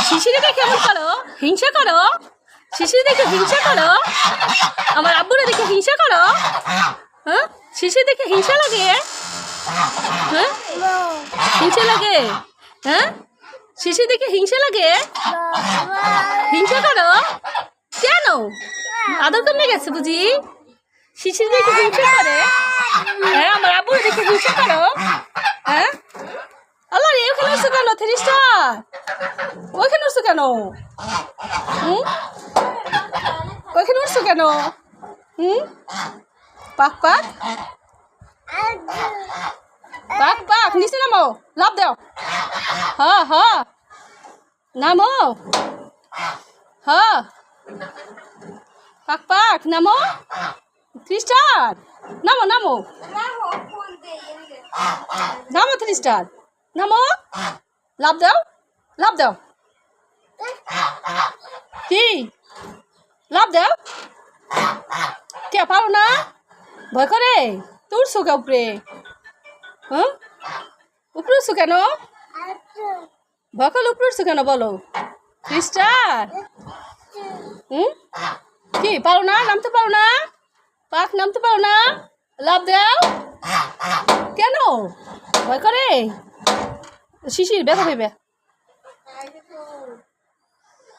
শিশিরে দেখে কেমন করো? হিংসা করো? শিশির দেখে হিংসা করো? আমার আব্বুরে দেখে হিংসা করো? হ্যাঁ, শিশির দেখে হিংসা লাগে? হ্যাঁ, হিংসা লাগে? হ্যাঁ, শিশির দেখে হিংসা লাগে? হিংসা করো? কেন? আদর করতে গেছে বুঝি? শিশির দেখে হিংসা করে? হ্যাঁ, আমার আব্বুরে দেখে হিংসা করো? হ্যাঁ, আল্লাহ রে, ওখানে উঠছো কেন? থ্রিস্টার ওইখানে উঠছো কেন? ওইখানে উঠছো কেন? পাক পাক পাক পাক, নিচে নামো, লাভ দাও। হ্যাঁ হ্যাঁ, নামো। হ্যাঁ, পাক পাক, নামো। থ্রিস্টার নামো নামো নামো, থ্রিস্টার নামো, লাভ দাও, লাভ দাও। কি লাভ দাও? কে পারো না? ভয় করে তো উঠছো কে উপরে? হ্যাঁ, উপরে উঠছো কেন? ভয় করলে উপরে উঠছো কেন বলো? থ্রিস্টার কি পারো না? নামতে পারো না? পাক নামতে পারো না? লাভ দাও কেন? ভয় করে? শিশির ব্যথা পেবে।